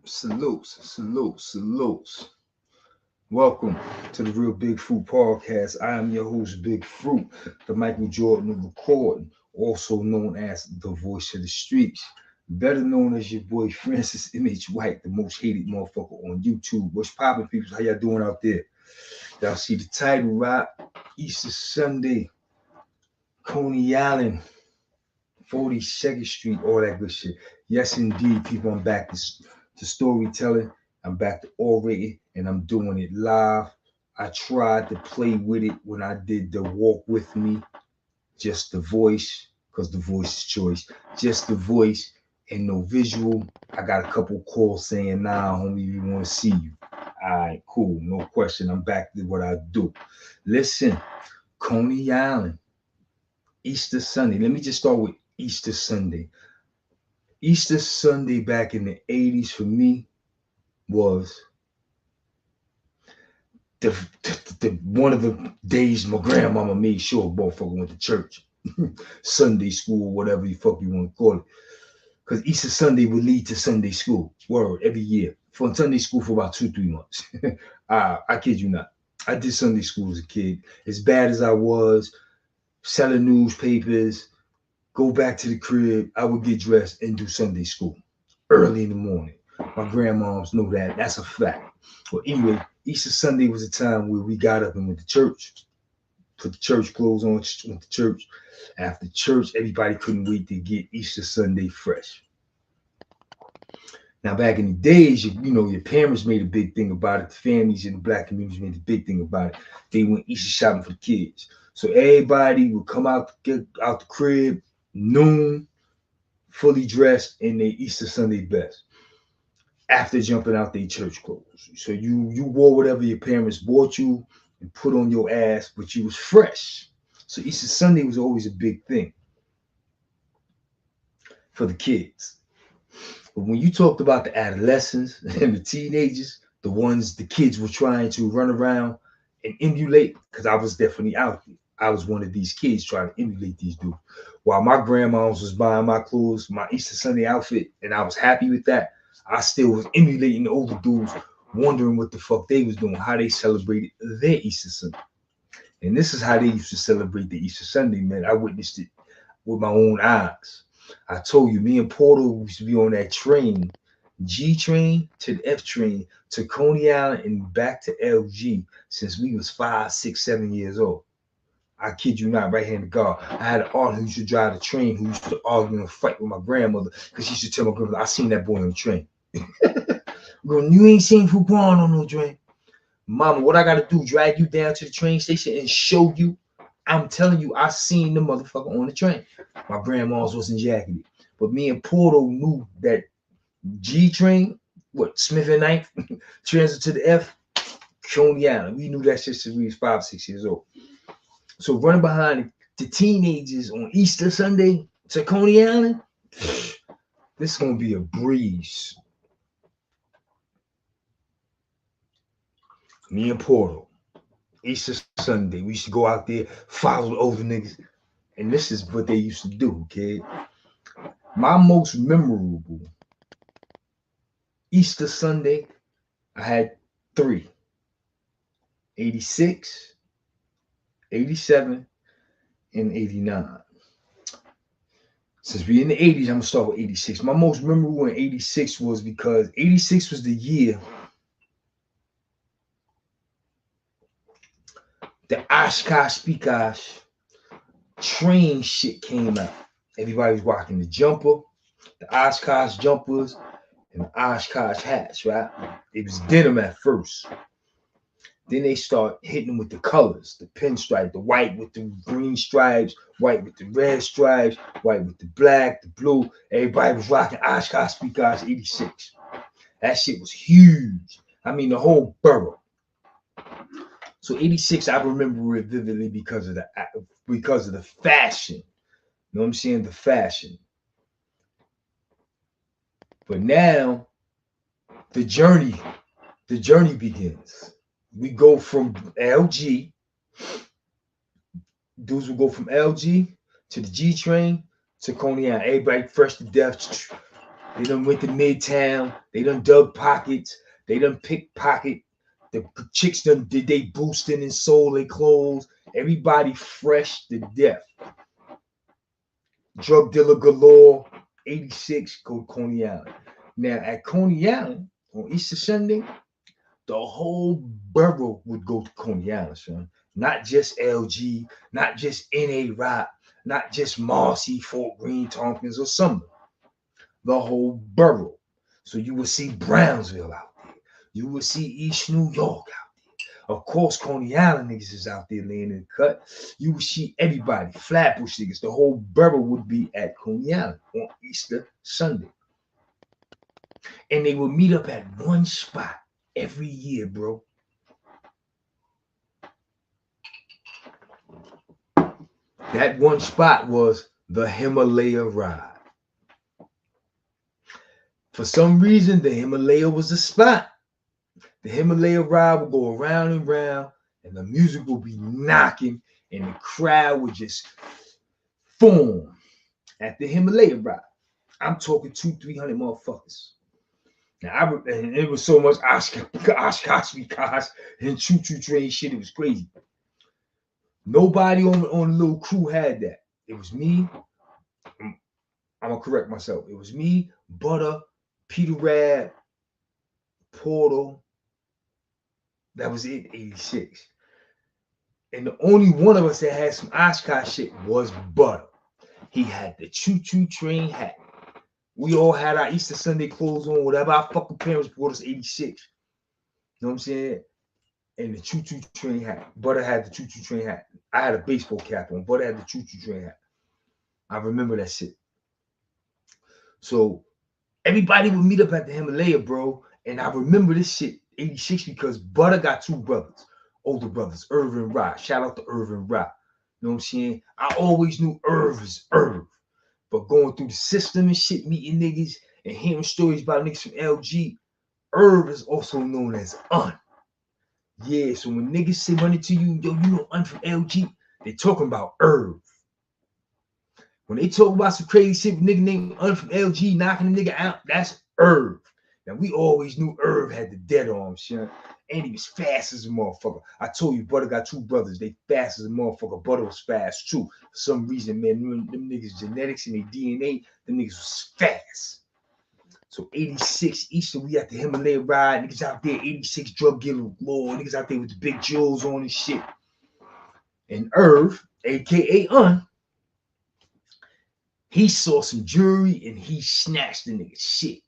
Salutes, salutes, salutes. Welcome to the Real Big Fruit Podcast. I am your host, Big Fruit, the Michael Jordan of recording, also known as the voice of the streets. Better known as your boy Francis M.H. White, the most hated motherfucker on YouTube. What's poppin', people? How y'all doing out there? Y'all see the title, right? Easter Sunday, Coney Island, 42nd Street, all that good shit. Yes, indeed, people, I'm back to storytelling. I'm back to orating, and I'm doing it live. I tried to play with it when I did the walk with me, just the voice, because the voice is choice. Just the voice and no visual. I got a couple calls saying, nah, homie, we want to see you. All right, cool, no question. I'm back to what I do. Listen, Coney Island, Easter Sunday. Let me just start with Easter Sunday. Easter Sunday back in the 80s for me was the one of the days my grandmama made sure a motherfucker went to church. Sunday school, whatever the fuck you want to call it. Because Easter Sunday would lead to Sunday school. Word, every year. For Sunday school for about 2-3 months. I kid you not. I did Sunday school as a kid. As bad as I was, selling newspapers, go back to the crib, I would get dressed and do Sunday school early in the morning. My grandmoms know that. That's a fact. Well, anyway, Easter Sunday was a time where we got up and went to church, put the church clothes on, went to church. After church, everybody couldn't wait to get Easter Sunday fresh. Now, back in the days, you know, your parents made a big thing about it. The families in the black communities made a big thing about it. They went Easter shopping for the kids. So everybody would come out, get out the crib, noon, fully dressed in their Easter Sunday best after jumping out their church clothes. So you wore whatever your parents bought you and put on your ass, but you was fresh. So Easter Sunday was always a big thing for the kids. But when you talked about the adolescents and the teenagers, the kids were trying to run around and emulate, because I was definitely out there. I was one of these kids trying to emulate these dudes. While my grandma's was buying my clothes, my Easter Sunday outfit, and I was happy with that, I still was emulating the older dudes, wondering what the fuck they was doing, how they celebrated their Easter Sunday. And this is how they used to celebrate the Easter Sunday, man. I witnessed it with my own eyes. I told you, me and Porto used to be on that train, G train to the F train to Coney Island and back to LG since we was 5, 6, 7 years old. I kid you not, right hand to God. I had an aunt who used to drive the train who used to argue and fight with my grandmother because she used to tell my grandmother, I seen that boy on the train. Girl, you ain't seen Fuquan on no train. Mama, what I gotta do, drag you down to the train station and show you? I'm telling you, I seen the motherfucker on the train. My grandma's wasn't jacking it. But me and Porto knew that G train, what, Smith and Knife, transit to the F, Coney Island. We knew that shit since we was 5, 6 years old. So running behind the teenagers on Easter Sunday to Coney Island, this is gonna be a breeze. Me and Porto, Easter Sunday, we used to go out there, follow the older niggas, and this is what they used to do, kid. My most memorable Easter Sunday, I had 3: 86, 87, and 89. Since we're in the 80s, I'm gonna start with 86. My most memorable in 86 was because 86 was the year the Oshkosh Speakosh train shit came out. Everybody was rocking the jumper, the Oshkosh jumpers, and the Oshkosh hats, right? It was denim at first. Then they start hitting with the colors, the pinstripe, the white with the green stripes, white with the red stripes, white with the black, the blue. Everybody was rocking Oshkosh Speakosh 86. That shit was huge. I mean, the whole borough. So 86, I remember it vividly because of the fashion. You know what I'm saying? The fashion. But now the journey begins. We go from LG. Dudes will go from LG to the G train to Coney Island. Everybody fresh to death. They done went to Midtown. They done dug pockets. They done pickpocket. The chicks done did they boosting and sold their clothes. Everybody fresh to death. Drug dealer galore. 86, go to Coney Island. Now at Coney Island on Easter Sunday, the whole borough would go to Coney Island, son. Not just LG, not just NA Rock, not just Marcy, Fort Greene, Tompkins, or Sumner. The whole borough. So you would see Brownsville out there. You would see East New York out there. Of course, Coney Island niggas is out there laying in the cut. You would see everybody, Flatbush niggas. The whole borough would be at Coney Island on Easter Sunday. And they would meet up at one spot every year, bro. That one spot was the Himalaya ride. For some reason, the Himalaya was the spot. The Himalaya ride would go around and round, and the music would be knocking, and the crowd would just form at the Himalaya ride. I'm talking 200-300 motherfuckers. Now, and it was so much Oshkosh and choo-choo train shit. It was crazy. Nobody on the little crew had that. It was me. I'm gonna correct myself. It was me, Butter, Peter Rad, Portal. That was it, 86. And the only one of us that had some Oshkosh shit was Butter. He had the choo-choo train hat. We all had our Easter Sunday clothes on, whatever our fucking parents bought us, 86. You know what I'm saying? And the choo-choo train hat. Butter had the choo-choo train hat. I had a baseball cap on. Butter had the choo-choo train hat. I remember that shit. So everybody would meet up at the Himalaya, bro. And I remember this shit, 86, because Butter got two brothers, older brothers, Irv and Rock. Shout out to Irv and Rock. You know what I'm saying? I always knew Irv is Irv. But going through the system and shit, meeting niggas and hearing stories about niggas from LG, Irv is also known as Un. Yeah, so when niggas say money to you, yo, you know Un from LG, they talking about Irv. When they talk about some crazy shit with nigga named Un from LG knocking the nigga out, that's Irv. Now we always knew Irv had the dead arm, son. And he was fast as a motherfucker. I told you, Butter got two brothers. They fast as a motherfucker. Butter was fast too. For some reason, man, them niggas genetics and their DNA, them niggas was fast. So 86 Easter, we at the Himalaya ride. Niggas out there, 86 drug dealer lord. Niggas out there with the big jewels on and shit. And Irv, aka Un, he saw some jewelry and he snatched the nigga shit.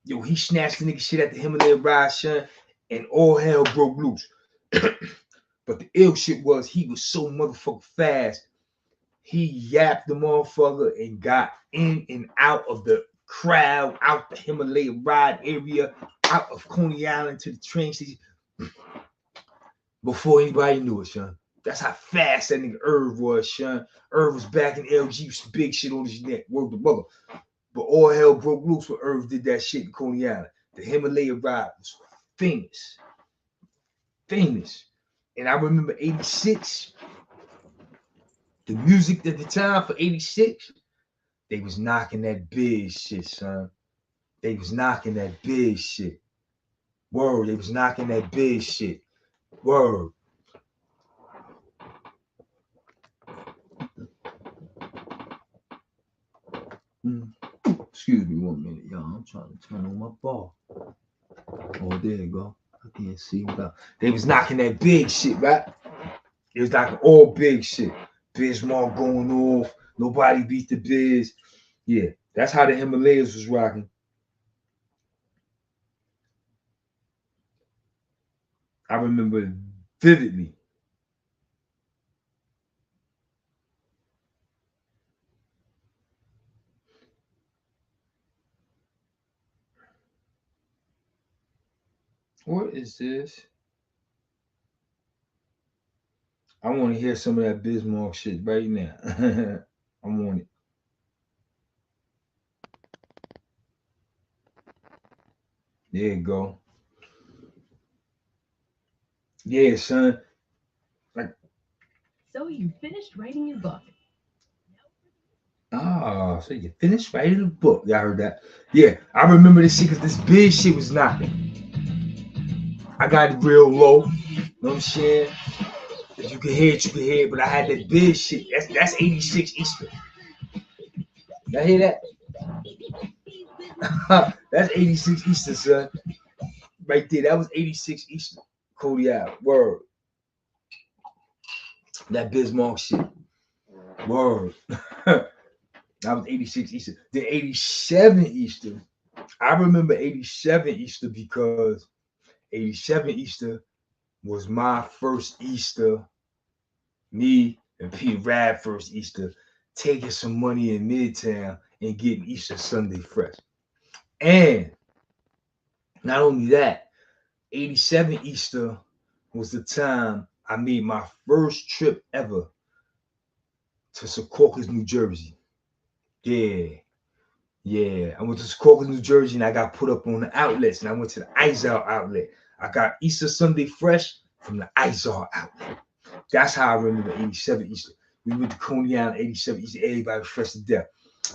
Yo, he snatched the nigga shit at the Himalaya ride, son, and all hell broke loose. But the ill shit was he was so motherfucking fast. He yapped the motherfucker and got in and out of the crowd, out the Himalaya ride area, out of Coney Island to the train station before anybody knew it, son. That's how fast that nigga Irv was, son. Irv was back in LG with some big shit on his neck. Word the mother. But all hell broke loose when Irv did that shit in Coney Island. The Himalaya ride was famous. Famous. And I remember 86. The music at the time for 86, they was knocking that big shit, son. They was knocking that big shit. Word, they was knocking that big shit. Word. Excuse me 1 minute, y'all. I'm trying to turn on my bar. Oh, there you go. I can't see without. They was knocking that big shit, right? It was knocking all big shit. Bismarck going off. Nobody beat the Biz. Yeah, that's how the Himalayas was rocking. I remember vividly. What is this? I want to hear some of that Bismarck shit right now. I want it. There you go. Yeah, son. Like, So you finished writing your book. Ah, so you finished writing a book. Yeah, I heard that. Yeah, I remember this shit because this big shit was knocking. I got it real low. You know what I'm saying? If you can hear it, you can hear it. But I had that big shit. That's 86 Easter. Y'all hear that? That's 86 Easter, son. Right there. That was 86 Easter. Coney Island. Word. That Bismarck shit. Word. That was 86 Easter. Then 87 Easter. I remember 87 Easter because 87 Easter was my first Easter. Me and Pete Rad first Easter taking some money in Midtown and getting Easter Sunday fresh. And not only that, 87 Easter was the time I made my first trip ever to Secaucus, New Jersey. Yeah. Yeah. I went to Secaucus, New Jersey, and I got put up on the outlets. And I went to the Izal outlet. I got Easter Sunday fresh from the Izal outlet. That's how I remember 87 Easter. We went to Coney Island 87 Easter. Everybody was fresh to death.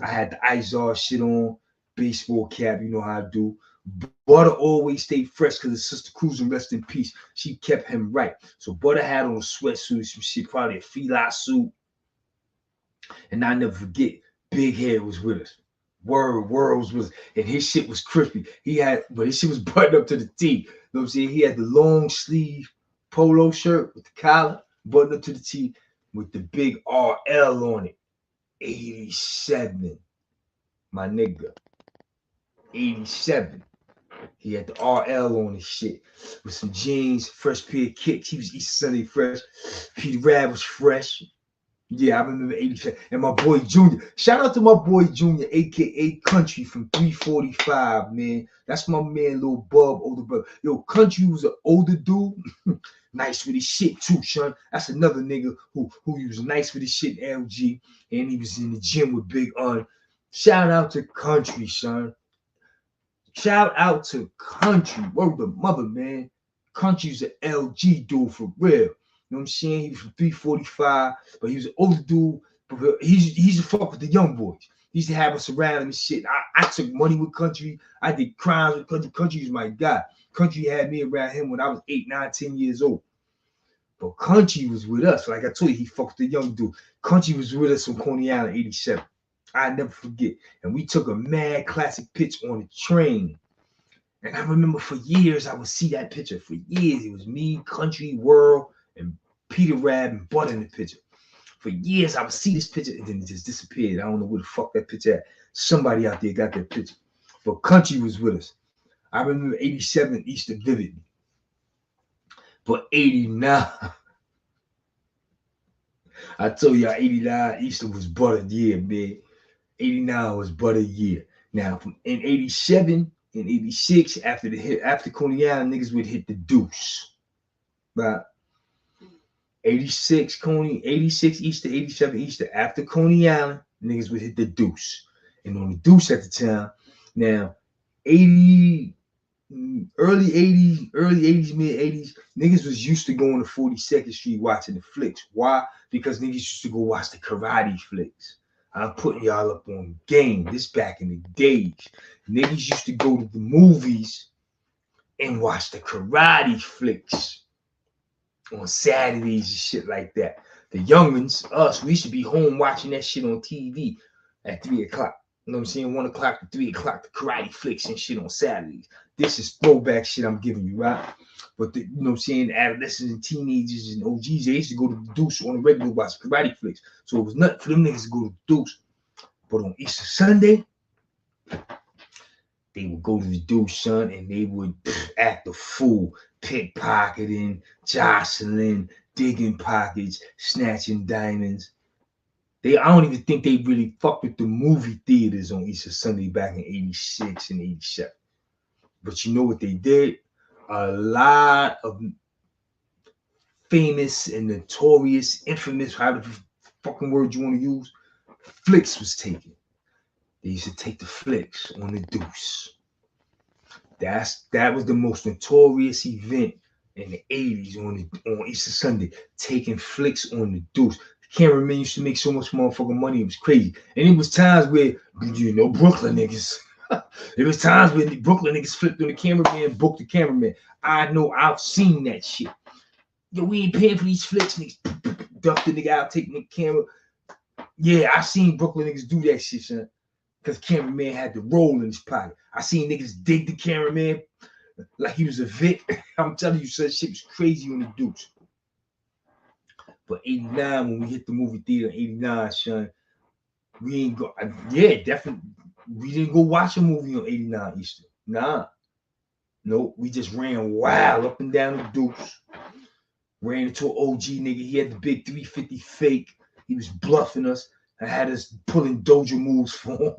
I had the Izar shit on, baseball cap, you know how I do. Butter always stayed fresh because his sister Cruising, rest in peace. She kept him right. So Butter had on a sweatsuit, some shit, probably a feline suit. And I never forget, Big Head was with us. Word was with us. And his shit was crispy. But his shit was buttoned up to the T. You know what I'm saying? He had the long sleeve polo shirt with the collar, buttoned up to the T with the big RL on it. 87, my nigga. 87. He had the RL on his shit with some jeans, fresh pair of kicks. He was Easter Sunday fresh. Peter Rad was fresh. Yeah, I remember 87. And my boy Junior. Shout out to my boy Junior, aka Country from 345, man. That's my man, little Bub, older brother. Yo, Country was an older dude. Nice with his shit too, son. That's another nigga who was nice with his shit in LG. And he was in the gym with Big Un. Shout out to Country, son. Shout out to Country. Word the mother, man. Country's an LG dude for real. You know what I'm saying? He was from 345, but he was an older dude. But he used to fuck with the young boys. He used to have us around him and shit. I took money with Country. I did crimes with Country. Country was my guy. Country had me around him when I was 8, 9, 10 years old. But Country was with us. Like I told you, he fucked the young dude. Country was with us on Coney Island 87. I never forget. And we took a mad classic picture on the train. And I remember for years, I would see that picture. For years, it was me, Country, World, and Peter Rab and Bud in the picture. For years, I would see this picture, and then it just disappeared. I don't know where the fuck that picture at. Somebody out there got that picture. But Country was with us. I remember 87 Easter vividly. But 89, I told y'all 89 Easter was butter year, man. 89 was butter year. Now, in 87 and 86, after Coney Island, niggas would hit the deuce. Right? 86 Coney, 86 Easter, 87 Easter. After Coney Island, niggas would hit the deuce. And on the deuce at the time, now 80, early 80s, mid 80s, niggas was used to going to 42nd Street watching the flicks. Why? Because niggas used to go watch the karate flicks. I'm putting y'all up on game. This back in the days. Niggas used to go to the movies and watch the karate flicks on Saturdays and shit like that. The youngins, us, we should be home watching that shit on TV at 3 o'clock. You know what I'm saying? 1 o'clock to 3 o'clock, the karate flicks and shit on Saturdays. This is throwback shit I'm giving you, right? But you know what I'm saying? Adolescents and teenagers and OGs, they used to go to the deuce on a regular watch karate flicks. So it was nothing for them niggas to go to the deuce. But on Easter Sunday, they would go to the deuce, son, and they would act a fool, pickpocketing, jostling, digging pockets, snatching diamonds. I don't even think they really fucked with the movie theaters on Easter Sunday back in 86 and 87. But you know what they did? A lot of famous and notorious, infamous, however the fucking word you want to use, flicks was taken. They used to take the flicks on the deuce. That was the most notorious event in the 80s on Easter Sunday, taking flicks on the deuce. Cameramen used to make so much motherfucking money. It was crazy. And it was times where, Brooklyn niggas. It was times where the Brooklyn niggas flipped on the cameraman and booked the cameraman. I know I've seen that shit. Yo, we ain't paying for these flicks, niggas. Duck the nigga out, taking the camera. Yeah, I seen Brooklyn niggas do that shit, son. Because cameraman had the roll in his pocket. I seen niggas dig the cameraman like he was a Vic. I'm telling you, son, shit was crazy on the Dukes. But 89, when we hit the movie theater, 89, son, we ain't go. Yeah, definitely. We didn't go watch a movie on 89 Easter. Nah. Nope. We just ran wild up and down the Dukes. Ran into an OG nigga. He had the big 350 fake. He was bluffing us. I had us pulling doja moves for him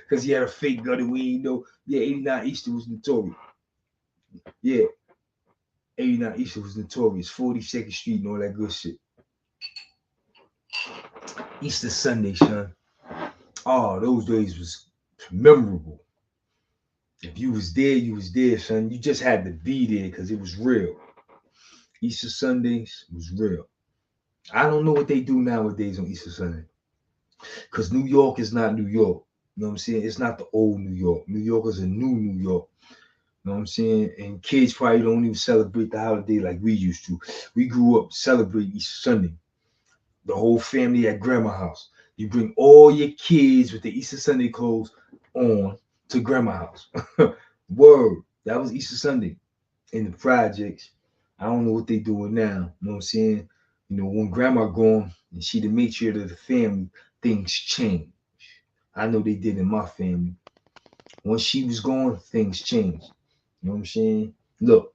because he had a fake gun and we ain't know. Yeah, 89 Easter was notorious. Yeah. 89 Easter was notorious. 42nd Street and all that good shit. Easter Sunday, son. Oh, those days was memorable. If you was there, son. You just had to be there because it was real. Easter Sundays was real. I don't know what they do nowadays on Easter Sunday. Because New York is not New York. You know what I'm saying? It's not the old New York. New York is a new New York. You know what I'm saying? And kids probably don't even celebrate the holiday like we used to. We grew up celebrating Easter Sunday. The whole family at grandma's house. You bring all your kids with the Easter Sunday clothes on to grandma's house. Word. That was Easter Sunday in the projects. I don't know what they doing now. You know what I'm saying? You know, when grandma gone and she the matriarch of the family, things change. I know they did in my family. Once she was gone, things changed. You know what I'm saying? Look,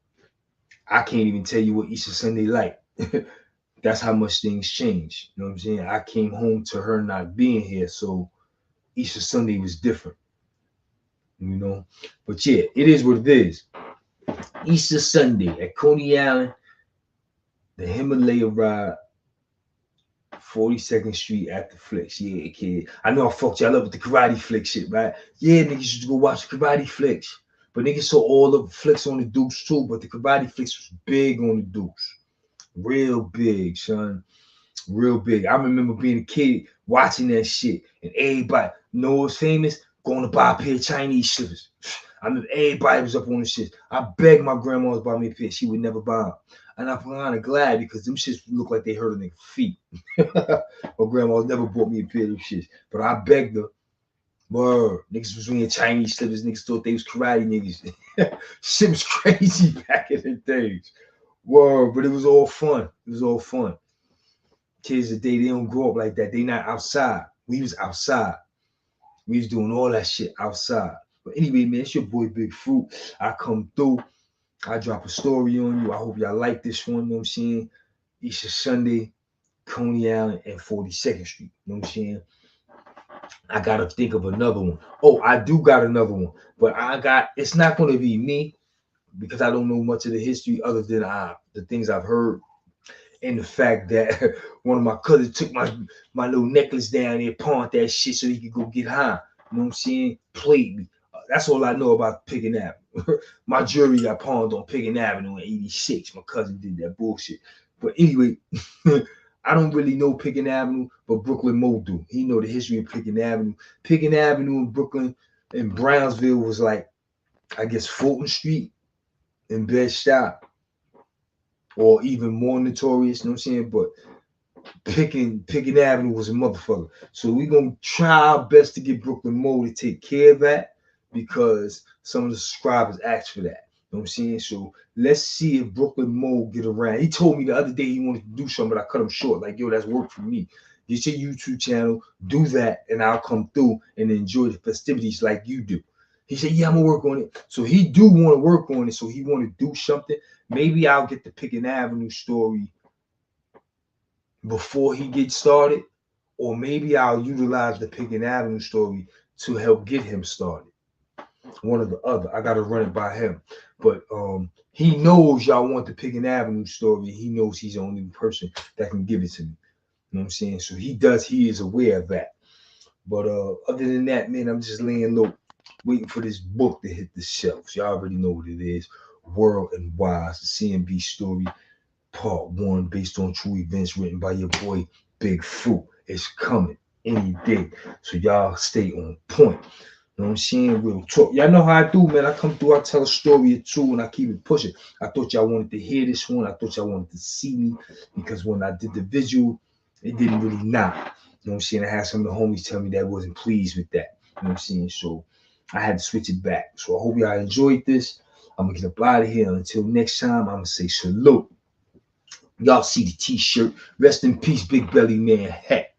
I can't even tell you what Easter Sunday like. That's how much things change. You know what I'm saying? I came home to her not being here, so Easter Sunday was different. You know? But yeah, it is what it is. Easter Sunday at Coney Island, the Himalaya ride, 42nd Street at the flicks. Yeah, kid. I know I fucked y'all up with the karate flick shit, right? Yeah, niggas used to go watch the karate flicks. But niggas saw all the flicks on the Dukes too, but the karate flicks was big on the Dukes. Real big, son. Real big. I remember being a kid watching that shit, and everybody, you know what's famous? Going to buy a pair of Chinese slippers. I mean, everybody was up on the shit. I begged my grandma to buy me a pair. She would never buy them. And I'm kind of glad because them shits look like they hurt a nigga's feet. My grandma never bought me a pair of them shits. But I begged her. Word. Niggas was wearing Chinese slippers. Niggas thought they was karate niggas. Shit was crazy back in the days. Word. But it was all fun. It was all fun. Kids today, they don't grow up like that. They not outside. We was outside. We was doing all that shit outside. But anyway, man, it's your boy Big Fruit. I come through. I drop a story on you. I hope y'all like this one. You know what I'm saying? Easter Sunday, Coney Island, and 42nd Street. You know what I'm saying? I got to think of another one. Oh, I do got another one. But it's not going to be me because I don't know much of the history other than the things I've heard. And the fact that one of my cousins took my little necklace down there, pawned that shit so he could go get high. You know what I'm saying? Played me. That's all I know about Pickens Avenue. My jewelry got pawned on Pickens Avenue in 86. My cousin did that bullshit. But anyway, I don't really know Pickens Avenue, but Brooklyn Mo do. He know the history of Pickens Avenue. Pickens Avenue in Brooklyn and Brownsville was like, I guess, Fulton Street in Bed-Stuy. Or even more notorious, you know what I'm saying? But Pickens Avenue was a motherfucker. So we're going to try our best to get Brooklyn Mo to take care of that because some of the subscribers asked for that. You know what I'm saying? So let's see if Brooklyn Mo get around. He told me the other day he wanted to do something, but I cut him short. Like, yo, that's work for me. Get your YouTube channel, do that, and I'll come through and enjoy the festivities like you do. He said, yeah, I'm going to work on it. So he do want to work on it. So he want to do something. Maybe I'll get the Pickens Avenue story before he gets started. Or maybe I'll utilize the Pickens Avenue story to help get him started. One or the other. I got to run it by him. But he knows y'all want the Pickens Avenue story. He knows he's the only person that can give it to me. You know what I'm saying? So he is aware of that. But other than that, man, I'm just laying low, waiting for this book to hit the shelves. Y'all already know what it is. World and Wise, the CMB story, part 1, based on true events, written by your boy big fruit. It's coming any day. So y'all stay on point. You know what I'm saying? Real talk. Y'all know how I do, man. I come through, I tell a story or two, and I keep it pushing. I thought y'all wanted to hear this one. I thought y'all wanted to see me, because when I did the visual, it didn't really knock. You know what I'm saying? I had some of the homies tell me that I wasn't pleased with that. You know what I'm saying? So I had to switch it back. So I hope y'all enjoyed this. I'm going to get up out of here. Until next time, I'm going to say salute. Y'all see the t-shirt. Rest in peace, Big Belly Man hat.